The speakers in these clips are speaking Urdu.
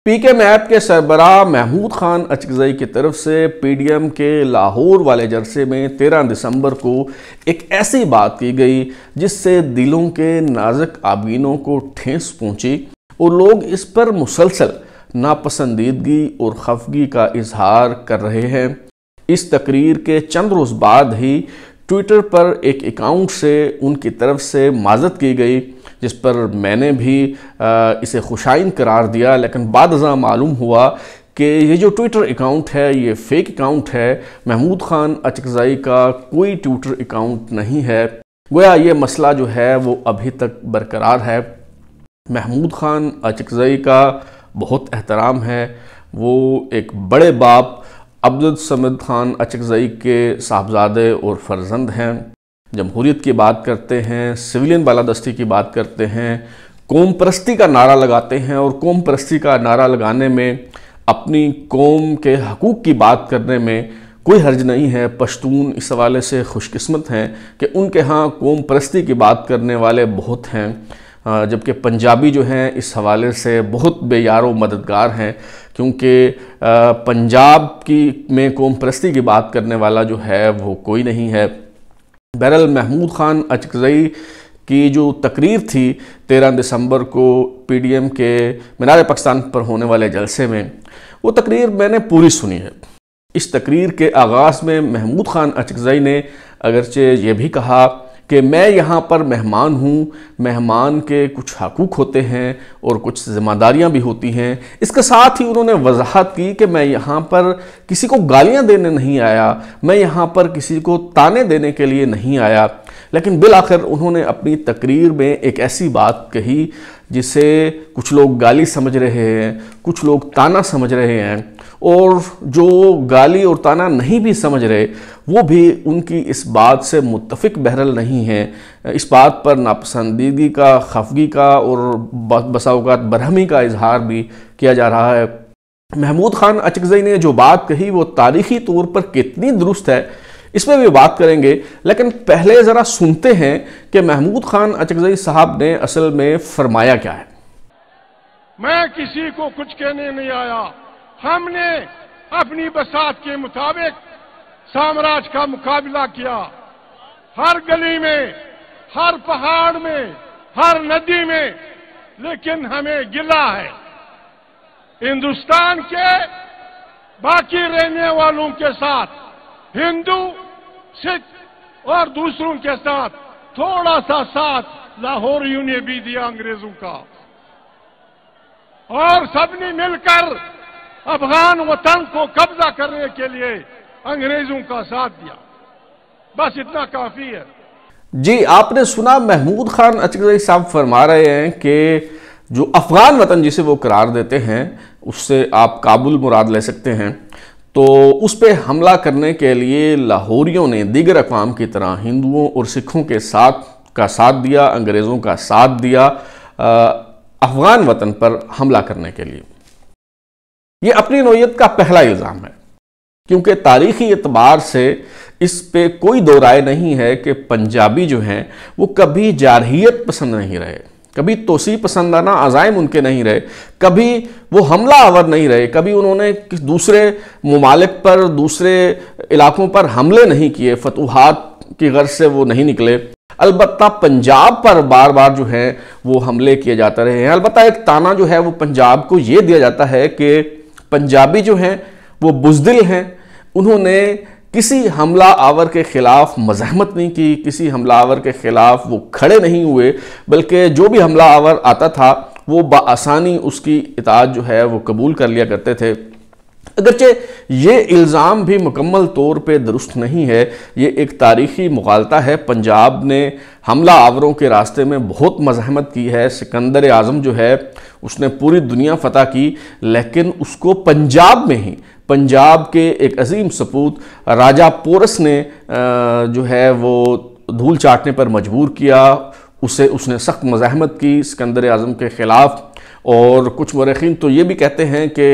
پی کے میپ کے سربراہ محمود خان اچکزئی کی طرف سے پی ڈی ایم کے لاہور والے جلسے میں 13 دسمبر کو ایک ایسی بات کی گئی جس سے دلوں کے نازک آبینوں کو ٹھیس پہنچی اور لوگ اس پر مسلسل ناپسندیدگی اور خفگی کا اظہار کر رہے ہیں۔ اس تقریر کے چند روز بعد ہی ٹویٹر پر ایک اکاؤنٹ سے ان کی طرف سے معذرت کی گئی، جس پر میں نے بھی اسے خوشائن قرار دیا، لیکن بعد ازاں معلوم ہوا کہ یہ جو ٹویٹر اکاؤنٹ ہے یہ فیک اکاؤنٹ ہے، محمود خان اچکزئی کا کوئی ٹویٹر اکاؤنٹ نہیں ہے۔ گویا یہ مسئلہ جو ہے وہ ابھی تک برقرار ہے۔ محمود خان اچکزئی کا بہت احترام ہے، وہ ایک بڑے باپ عبدالصمد خان اچکزئی کے صاحبزادے اور فرزند ہیں۔ جمہوریت کی بات کرتے ہیں، سویلین بالادستی کی بات کرتے ہیں، قوم پرستی کا نعرہ لگاتے ہیں، اور قوم پرستی کا نعرہ لگانے میں اپنی قوم کے حقوق کی بات کرنے میں کوئی حرج نہیں ہے۔ پشتون اس حوالے سے خوش قسمت ہیں کہ ان کے ہاں قوم پرستی کی بات کرنے والے بہت ہیں، جبکہ پنجابی جو ہیں اس حوالے سے بہت بے یار و مددگار ہیں، کیونکہ پنجاب میں قوم پرستی کی بات کرنے والا جو ہے وہ کوئی نہیں ہے۔ بہرحال محمود خان اچکزئی کی جو تقریر تھی 13 دسمبر کو پی ڈی ایم کے مینار پاکستان پر ہونے والے جلسے میں، وہ تقریر میں نے پوری سنی ہے۔ اس تقریر کے آغاز میں محمود خان اچکزئی نے اگرچہ یہ بھی کہا کہ میں یہاں پر مہمان ہوں، مہمان کے کچھ حقوق ہوتے ہیں اور کچھ ذمہ داریاں بھی ہوتی ہیں۔ اس کے ساتھ ہی انہوں نے وضاحت کی کہ میں یہاں پر کسی کو گالیاں دینے نہیں آیا، میں یہاں پر کسی کو تانے دینے کے لیے نہیں آیا، لیکن بالآخر انہوں نے اپنی تقریر میں ایک ایسی بات کہی جسے کچھ لوگ گالی سمجھ رہے ہیں، کچھ لوگ تانا سمجھ رہے ہیں، اور جو گالی اور تانا نہیں بھی سمجھ رہے وہ بھی ان کی اس بات سے متفق بہرحال نہیں ہیں۔ اس بات پر ناپسندیدگی کا، خفگی کا اور بسا اوقات برہمی کا اظہار بھی کیا جا رہا ہے۔ محمود خان اچکزئی نے جو بات کہی وہ تاریخی طور پر کتنی درست ہے اس میں بھی بات کریں گے، لیکن پہلے ذرا سنتے ہیں کہ محمود خان اچکزئی صاحب نے اصل میں فرمایا کیا ہے۔ میں کسی کو کچھ کہنے نہیں آیا، ہم نے اپنی بساط کے مطابق سامراج کا مقابلہ کیا، ہر گلی میں، ہر پہاڑ میں، ہر ندی میں، لیکن ہمیں گلہ ہے ہندوستان کے باقی رہنے والوں کے ساتھ، ہندو، سکھ اور دوسروں کے ساتھ تھوڑا سا ساتھ لاہوریوں نے بھی دیا انگریزوں کا، اور سب نے مل کر افغان وطن کو قبضہ کرنے کے لیے انگریزوں کا ساتھ دیا۔ بس اتنا کافی ہے۔ جی، آپ نے سنا محمود خان اچکزئی صاحب فرما رہے ہیں کہ جو افغان وطن جسے وہ قرار دیتے ہیں اس سے آپ کابل مراد لے سکتے ہیں، تو اس پہ حملہ کرنے کے لیے لاہوریوں نے دیگر اقوام کی طرح ہندوؤں اور سکھوں کے ساتھ دیا، انگریزوں کا ساتھ دیا افغان وطن پر حملہ کرنے کے لیے۔ یہ اپنی نوعیت کا پہلا الزام ہے، کیونکہ تاریخی اعتبار سے اس پہ کوئی دو رائے نہیں ہے کہ پنجابی جو ہیں وہ کبھی جارحیت پسند نہیں رہے، کبھی توسیع پسندانہ عزائم ان کے نہیں رہے، کبھی وہ حملہ آور نہیں رہے، کبھی انہوں نے دوسرے ممالک پر، دوسرے علاقوں پر حملے نہیں کیے، فتوحات کی غرض سے وہ نہیں نکلے۔ البتہ پنجاب پر بار بار جو ہے وہ حملے کیے جاتے رہے ہیں۔ البتہ ایک تانا جو ہے وہ پنجاب کو یہ دیا جاتا ہے کہ پنجابی جو ہیں وہ بزدل ہیں، انہوں نے کسی حملہ آور کے خلاف مزاحمت نہیں کی، کسی حملہ آور کے خلاف وہ کھڑے نہیں ہوئے، بلکہ جو بھی حملہ آور آتا تھا وہ بآسانی اس کی اطاعت جو ہے وہ قبول کر لیا کرتے تھے۔ اگرچہ یہ الزام بھی مکمل طور پہ درست نہیں ہے، یہ ایک تاریخی مغالطہ ہے۔ پنجاب نے حملہ آوروں کے راستے میں بہت مزاحمت کی ہے۔ سکندر اعظم جو ہے اس نے پوری دنیا فتح کی، لیکن اس کو پنجاب میں ہی، پنجاب کے ایک عظیم سپوت راجہ پورس نے جو ہے وہ دھول چاٹنے پر مجبور کیا، اس نے سخت مزاحمت کی سکندر اعظم کے خلاف، اور کچھ مورخین تو یہ بھی کہتے ہیں کہ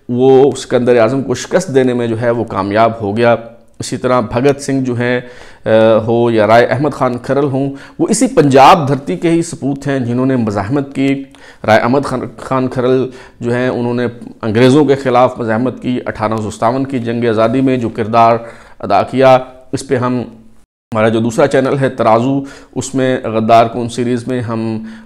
وہ سکندر اعظم کو شکست دینے میں جو ہے وہ کامیاب ہو گیا۔ اسی طرح بھگت سنگھ جو ہیں ہو یا رائے احمد خان کھرل ہوں، وہ اسی پنجاب دھرتی کے ہی سپوت ہیں جنہوں نے مزاحمت کی۔ رائے احمد خان کھرل جو ہیں انہوں نے انگریزوں کے خلاف مزاحمت کی، 1857 کی جنگ آزادی میں جو کردار ادا کیا، اس پہ ہمارا جو دوسرا چینل ہے ترازو، اس میں غدار کون سیریز میں ہم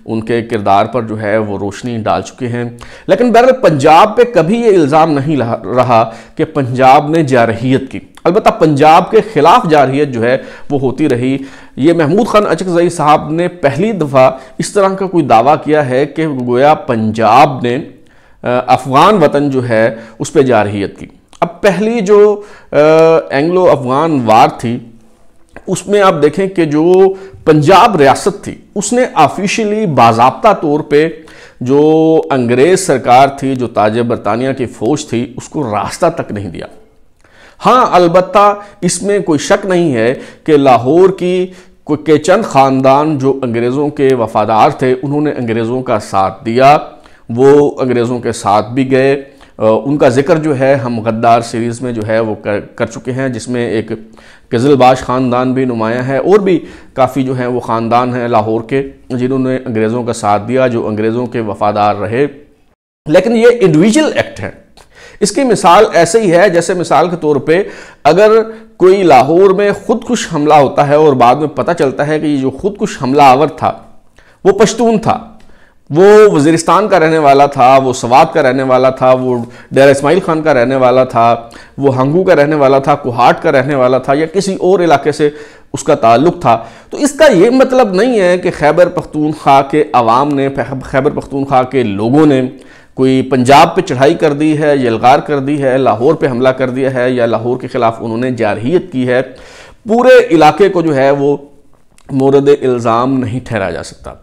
ان کے کردار پر جو ہے وہ روشنی ڈال چکے ہیں۔ لیکن بہرحال پنجاب پہ کبھی یہ الزام نہیں رہا کہ پنجاب نے جارحیت کی، البتہ پنجاب کے خلاف جارحیت جو ہے وہ ہوتی رہی۔ یہ محمود خان اچکزئی صاحب نے پہلی دفعہ اس طرح کا کوئی دعویٰ کیا ہے کہ گویا پنجاب نے افغان وطن جو ہے اس پہ جارحیت کی۔ اب پہلی جو اینگلو افغان وار تھی، اس میں آپ دیکھیں کہ جو پنجاب ریاست تھی اس نے آفیشلی باضابطہ طور پہ جو انگریز سرکار تھی، جو تاج برطانیہ کی فوج تھی، اس کو راستہ تک نہیں دیا۔ ہاں البتہ اس میں کوئی شک نہیں ہے کہ لاہور کے چند خاندان جو انگریزوں کے وفادار تھے، انہوں نے انگریزوں کا ساتھ دیا، وہ انگریزوں کے ساتھ بھی گئے۔ ان کا ذکر جو ہے ہم غدار سیریز میں جو ہے وہ کر چکے ہیں، جس میں ایک قزل باش خاندان بھی نمایاں ہے، اور بھی کافی جو ہیں وہ خاندان ہیں لاہور کے جنہوں نے انگریزوں کا ساتھ دیا، جو انگریزوں کے وفادار رہے۔ لیکن یہ انڈیویجول ایکٹ ہے۔ اس کی مثال ایسے ہی ہے جیسے مثال کے طور پہ اگر کوئی لاہور میں خودکش حملہ ہوتا ہے اور بعد میں پتہ چلتا ہے کہ یہ جو خودکش حملہ آور تھا وہ پشتون تھا، وہ وزیرستان کا رہنے والا تھا، وہ سوات کا رہنے والا تھا، وہ ڈیرہ اسماعیل خان کا رہنے والا تھا، وہ ہنگو کا رہنے والا تھا، کوہاٹ کا رہنے والا تھا، یا کسی اور علاقے سے اس کا تعلق تھا، تو اس کا یہ مطلب نہیں ہے کہ خیبر پختونخوا کے عوام نے، خیبر پختونخوا کے لوگوں نے کوئی پنجاب پہ چڑھائی کر دی ہے، یلغار کر دی ہے، لاہور پہ حملہ کر دیا ہے، یا لاہور کے خلاف انہوں نے جارحیت کی ہے۔ پورے علاقے کو جو ہے وہ مورد الزام نہیں ٹھہرایا جا سکتا۔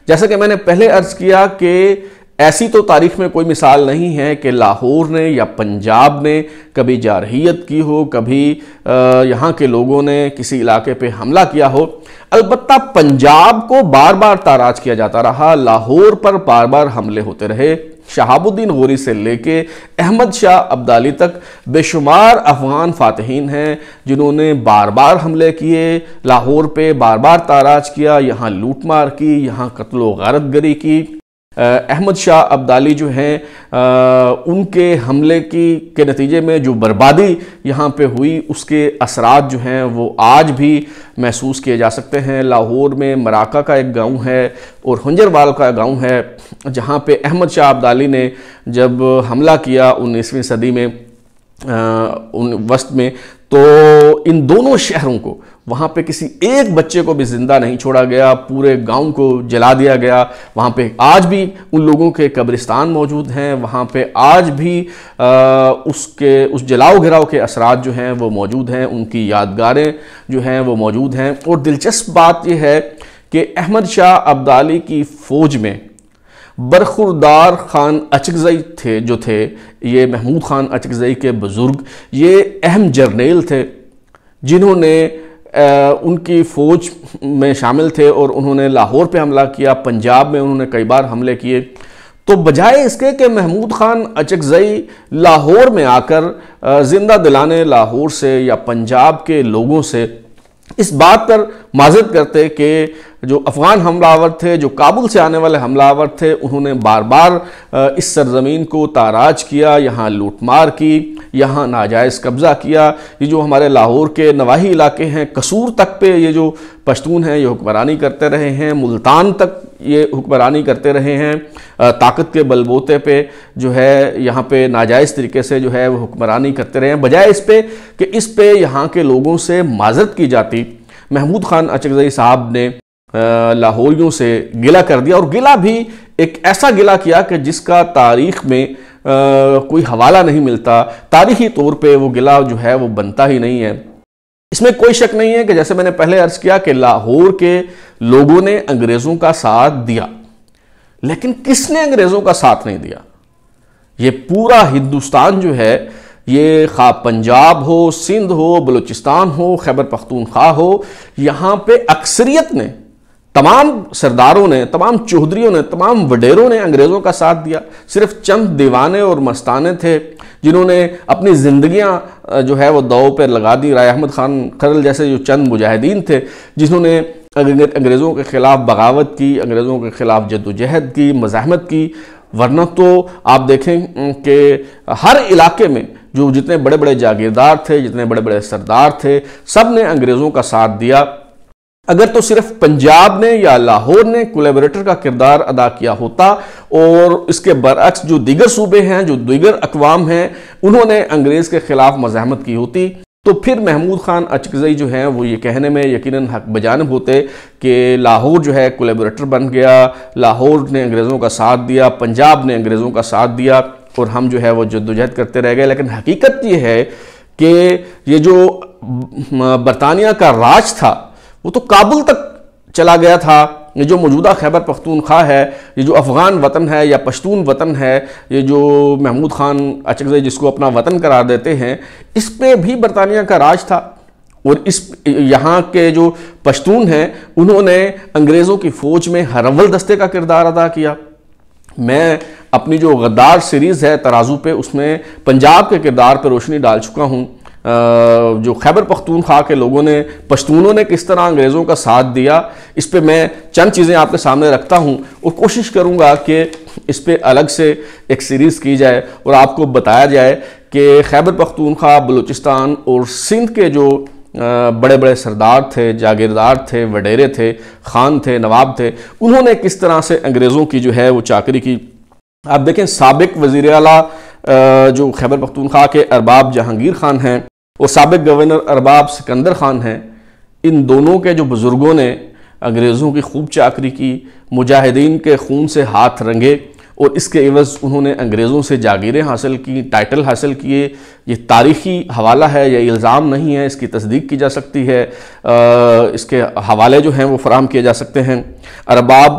جیسا کہ میں نے پہلے عرض کیا کہ ایسی تو تاریخ میں کوئی مثال نہیں ہے کہ لاہور نے یا پنجاب نے کبھی جارحیت کی ہو، کبھی یہاں کے لوگوں نے کسی علاقے پہ حملہ کیا ہو۔ البتہ پنجاب کو بار بار تاراج کیا جاتا رہا، لاہور پر بار بار حملے ہوتے رہے۔ شہاب الدین غوری سے لے کے احمد شاہ ابدالی تک بے شمار افغان فاتحین ہیں جنہوں نے بار بار حملے کیے، لاہور پہ بار بار تاراج کیا، یہاں لوٹ مار کی، یہاں قتل و غارت گری کی۔ احمد شاہ ابدالی جو ہیں ان کے حملے کے نتیجے میں جو بربادی یہاں پہ ہوئی، اس کے اثرات جو ہیں وہ آج بھی محسوس کیے جا سکتے ہیں۔ لاہور میں مراکہ کا ایک گاؤں ہے اور ہنجروال کا گاؤں ہے، جہاں پہ احمد شاہ ابدالی نے جب حملہ کیا 19ویں صدی میں وسط میں، تو ان دونوں شہروں کو، وہاں پہ کسی ایک بچے کو بھی زندہ نہیں چھوڑا گیا، پورے گاؤں کو جلا دیا گیا۔ وہاں پہ آج بھی ان لوگوں کے قبرستان موجود ہیں، وہاں پہ آج بھی اس جلاؤ گھراؤ کے اثرات جو ہیں وہ موجود ہیں، ان کی یادگاریں جو ہیں وہ موجود ہیں۔ اور دلچسپ بات یہ ہے کہ احمد شاہ ابدالی کی فوج میں برخوردار خان اچکزئی جو تھے، یہ محمود خان اچکزئی کے بزرگ، یہ اہم جرنیل تھے جنہوں نے ان کی فوج میں شامل تھے، اور انہوں نے لاہور پہ حملہ کیا، پنجاب میں انہوں نے کئی بار حملے کیے۔ تو بجائے اس کے کہ محمود خان اچکزئی لاہور میں آ کر زندہ دلانے لاہور سے یا پنجاب کے لوگوں سے اس بات پر معذرت کرتے کہ جو افغان حملہ آور تھے، جو کابل سے آنے والے حملہ آور تھے، انہوں نے بار بار اس سرزمین کو تاراج کیا، یہاں لوٹ مار کی، یہاں ناجائز قبضہ کیا۔ یہ جو ہمارے لاہور کے نواحی علاقے ہیں، قصور تک پہ یہ جو پشتون ہیں یہ حکمرانی کرتے رہے ہیں، ملتان تک یہ حکمرانی کرتے رہے ہیں، طاقت کے بل بوتے پہ جو ہے یہاں پہ ناجائز طریقے سے جو ہے وہ حکمرانی کرتے رہے ہیں۔ بجائے اس پہ کہ اس پہ یہاں کے لوگوں سے معذرت کی جاتی، محمود خان اچکزئی صاحب نے لاہوریوں سے گلہ کر دیا، اور گلہ بھی ایک ایسا گلہ کیا کہ جس کا تاریخ میں کوئی حوالہ نہیں ملتا، تاریخی طور پہ وہ گلہ جو ہے وہ بنتا ہی نہیں ہے۔ اس میں کوئی شک نہیں ہے کہ جیسے میں نے پہلے عرض کیا کہ لاہور کے لوگوں نے انگریزوں کا ساتھ دیا، لیکن کس نے انگریزوں کا ساتھ نہیں دیا؟ یہ پورا ہندوستان جو ہے، یہ خواہ پنجاب ہو، سندھ ہو، بلوچستان ہو، خیبر پختونخوا ہو، یہاں پہ اکثریت نے تمام سرداروں نے، تمام چودھریوں نے، تمام وڈیروں نے انگریزوں کا ساتھ دیا۔ صرف چند دیوانے اور مستانے تھے جنہوں نے اپنی زندگیاں جو ہے وہ داؤ پہ لگا دی۔ رائے احمد خان کھرل جیسے جو چند مجاہدین تھے جنہوں نے انگریزوں کے خلاف بغاوت کی، انگریزوں کے خلاف جدوجہد کی، مزاحمت کی، ورنہ تو آپ دیکھیں کہ ہر علاقے میں جو جتنے بڑے بڑے جاگیردار تھے، جتنے بڑے بڑے سردار تھے، سب نے انگریزوں کا ساتھ دیا۔ اگر تو صرف پنجاب نے یا لاہور نے کولیبریٹر کا کردار ادا کیا ہوتا اور اس کے برعکس جو دیگر صوبے ہیں، جو دیگر اقوام ہیں، انہوں نے انگریز کے خلاف مزاحمت کی ہوتی، تو پھر محمود خان اچکزئی جو ہیں وہ یہ کہنے میں یقیناً حق بجانب ہوتے کہ لاہور جو ہے کولیبریٹر بن گیا، لاہور نے انگریزوں کا ساتھ دیا، پنجاب نے انگریزوں کا ساتھ دیا اور ہم جو ہے وہ جدوجہد کرتے رہ گئے۔ لیکن حقیقت یہ ہے کہ یہ جو برطانیہ کا راج تھا وہ تو کابل تک چلا گیا تھا۔ یہ جو موجودہ خیبر پختونخوا ہے، یہ جو افغان وطن ہے یا پشتون وطن ہے، یہ جو محمود خان اچکزئی جس کو اپنا وطن قرار دیتے ہیں، اس پہ بھی برطانیہ کا راج تھا۔ اور یہاں کے جو پشتون ہیں انہوں نے انگریزوں کی فوج میں ہراول دستے کا کردار ادا کیا۔ میں اپنی جو غدار سیریز ہے ترازو پہ، اس میں پنجاب کے کردار پہ روشنی ڈال چکا ہوں، جو خیبر پختونخوا کے لوگوں نے، پشتونوں نے کس طرح انگریزوں کا ساتھ دیا۔ اس پہ میں چند چیزیں آپ کے سامنے رکھتا ہوں اور کوشش کروں گا کہ اس پہ الگ سے ایک سیریز کی جائے اور آپ کو بتایا جائے کہ خیبر پختونخوا، بلوچستان اور سندھ کے جو بڑے بڑے سردار تھے، جاگیردار تھے، وڈیرے تھے، خان تھے، نواب تھے، انہوں نے کس طرح سے انگریزوں کی جو ہے وہ چاکری کی۔ آپ دیکھیں سابق وزیر اعلیٰ جو خیبر پختونخوا کے ارباب جہانگیر خان ہیں اور سابق گورنر ارباب سکندر خان ہیں، ان دونوں کے جو بزرگوں نے انگریزوں کی خوب چاکری کی، مجاہدین کے خون سے ہاتھ رنگے اور اس کے عوض انہوں نے انگریزوں سے جاگیریں حاصل کی، ٹائٹل حاصل کیے۔ یہ تاریخی حوالہ ہے، یہ الزام نہیں ہے، اس کی تصدیق کی جا سکتی ہے، اس کے حوالے جو ہیں وہ فراہم کیے جا سکتے ہیں۔ ارباب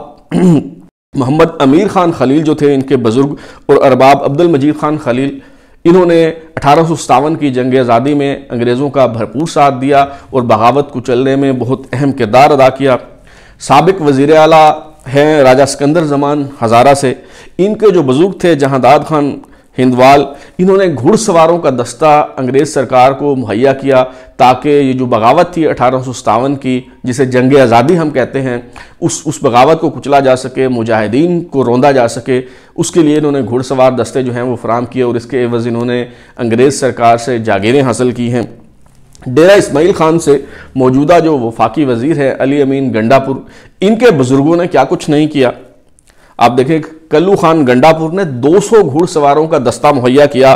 محمد امیر خان خلیل جو تھے ان کے بزرگ، اور ارباب عبد المجید خان خلیل، انہوں نے 1857 کی جنگ آزادی میں انگریزوں کا بھرپور ساتھ دیا اور بغاوت کو چلنے میں بہت اہم کردار ادا کیا۔ سابق وزیر اعلیٰ ہیں راجہ سکندر زمان ہزارہ سے، ان کے جو بزرگ تھے جہاں داد خان ہندوال، انہوں نے گھڑ سواروں کا دستہ انگریز سرکار کو مہیا کیا تاکہ یہ جو بغاوت تھی 1857 کی، جسے جنگ آزادی ہم کہتے ہیں، اس بغاوت کو کچلا جا سکے، مجاہدین کو روندا جا سکے۔ اس کے لیے انہوں نے گھڑ سوار دستے جو ہیں وہ فراہم کیے اور اس کے عوض انہوں نے انگریز سرکار سے جاگیریں حاصل کی ہیں۔ ڈیرہ اسماعیل خان سے موجودہ جو وفاقی وزیر ہے علی امین گنڈا پور، ان کے بزرگوں نے کیا کچھ نہیں کیا۔ آپ دیکھیں کلو خان گنڈا پور نے 200 گھڑ سواروں کا دستہ مہیا کیا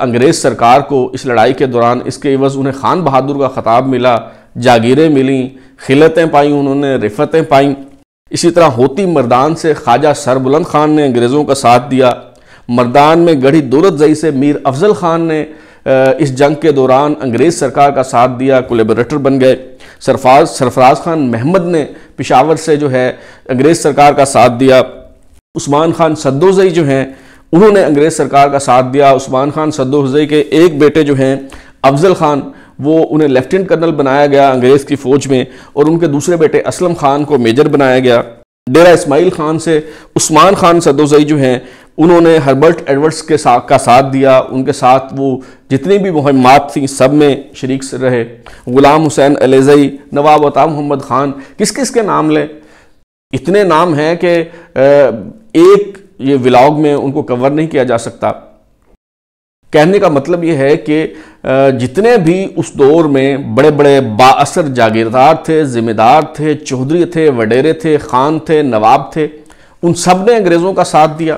انگریز سرکار کو اس لڑائی کے دوران۔ اس کے عوض انہیں خان بہادر کا خطاب ملا، جاگیریں ملیں، خلعتیں پائیں، انہوں نے رفعتیں پائیں۔ اسی طرح ہوتی مردان سے خواجہ سربلند خان نے انگریزوں کا ساتھ دیا۔ مردان میں گڑھی دولت زئی سے میر افضل خان نے اس جنگ کے دوران انگریز سرکار کا ساتھ دیا، کولیبریٹر بن گئے۔ سرفراز خان محمد نے پشاور سے جو ہے انگریز سرکار کا ساتھ دیا۔ عثمان خان سدوزئی جو ہیں انہوں نے انگریز سرکار کا ساتھ دیا۔ عثمان خان سدوزئی کے ایک بیٹے جو ہیں افضل خان، وہ انہیں لیفٹیننٹ کرنل بنایا گیا انگریز کی فوج میں، اور ان کے دوسرے بیٹے اسلم خان کو میجر بنایا گیا۔ ڈیرہ اسماعیل خان سے عثمان خان سدوزئی جو ہیں انہوں نے ہربرٹ ایڈورڈز کا ساتھ دیا، ان کے ساتھ وہ جتنی بھی مہمات تھیں سب میں شریک رہے۔ غلام حسین علیزئی، نواب عطا محمد خان، کس کس کے نام لیں، اتنے نام ہیں کہ ایک یہ ولاگ میں ان کو کور نہیں کیا جا سکتا۔ کہنے کا مطلب یہ ہے کہ جتنے بھی اس دور میں بڑے بڑے با اثر جاگیردار تھے، ذمہ دار تھے، چودھری تھے، وڈیرے تھے، خان تھے، نواب تھے، ان سب نے انگریزوں کا ساتھ دیا۔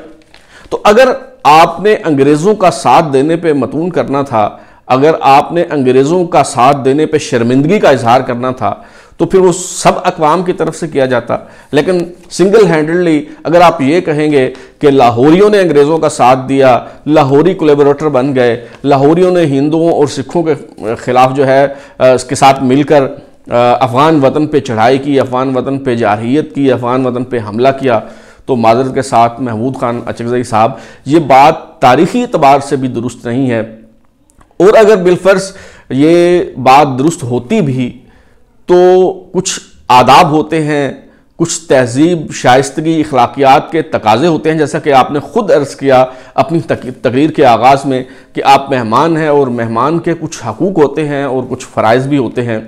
تو اگر آپ نے انگریزوں کا ساتھ دینے پہ متون کرنا تھا، اگر آپ نے انگریزوں کا ساتھ دینے پہ شرمندگی کا اظہار کرنا تھا، تو پھر وہ سب اقوام کی طرف سے کیا جاتا۔ لیکن سنگل ہینڈڈلی اگر آپ یہ کہیں گے کہ لاہوریوں نے انگریزوں کا ساتھ دیا، لاہوری کولیبریٹر بن گئے، لاہوریوں نے ہندوؤں اور سکھوں کے خلاف جو ہے اس کے ساتھ مل کر افغان وطن پہ چڑھائی کی، افغان وطن پہ جارحیت کی، افغان وطن پہ حملہ کیا، تو معذرت کے ساتھ محمود خان اچکزئی صاحب، یہ بات تاریخی اعتبار سے بھی درست نہیں ہے۔ اور اگر بالفرض یہ بات درست ہوتی بھی تو کچھ آداب ہوتے ہیں، کچھ تہذیب، شائستگی، اخلاقیات کے تقاضے ہوتے ہیں، جیسا کہ آپ نے خود عرض کیا اپنی تقریر کے آغاز میں کہ آپ مہمان ہیں اور مہمان کے کچھ حقوق ہوتے ہیں اور کچھ فرائض بھی ہوتے ہیں۔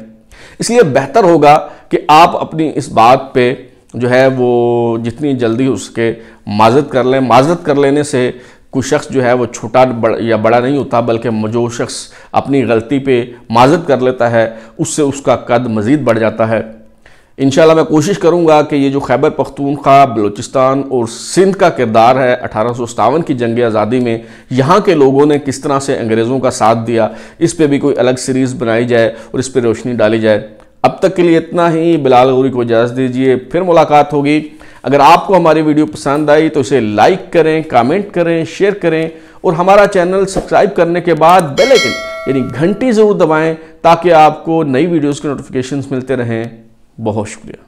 اس لیے بہتر ہوگا کہ آپ اپنی اس بات پہ جو ہے وہ جتنی جلدی اس کے معذرت کر لیں۔ معذرت کر لینے سے کوئی شخص جو ہے وہ چھوٹا یا بڑا نہیں ہوتا، بلکہ جو شخص اپنی غلطی پہ معذرت کر لیتا ہے اس سے اس کا قد مزید بڑھ جاتا ہے۔ انشاءاللہ میں کوشش کروں گا کہ یہ جو خیبر پختونخوا، بلوچستان اور سندھ کا کردار ہے 1857 کی جنگ آزادی میں یہاں کے لوگوں نے کس طرح سے انگریزوں کا ساتھ دیا، اس پہ بھی کوئی الگ سیریز بنائی جائے اور اس پہ روشنی ڈالی جائے۔ اب تک کے لیے اتنا ہی، بلال غوری کو اجازت دیجیے، پھر ملاقات ہوگی۔ اگر آپ کو ہماری ویڈیو پسند آئی تو اسے لائک کریں، کامنٹ کریں، شیئر کریں اور ہمارا چینل سبسکرائب کرنے کے بعد بیل آئکن یعنی گھنٹی ضرور دبائیں تاکہ آپ کو نئی ویڈیوز کے نوٹیفیکیشنز ملتے رہیں۔ بہت شکریہ۔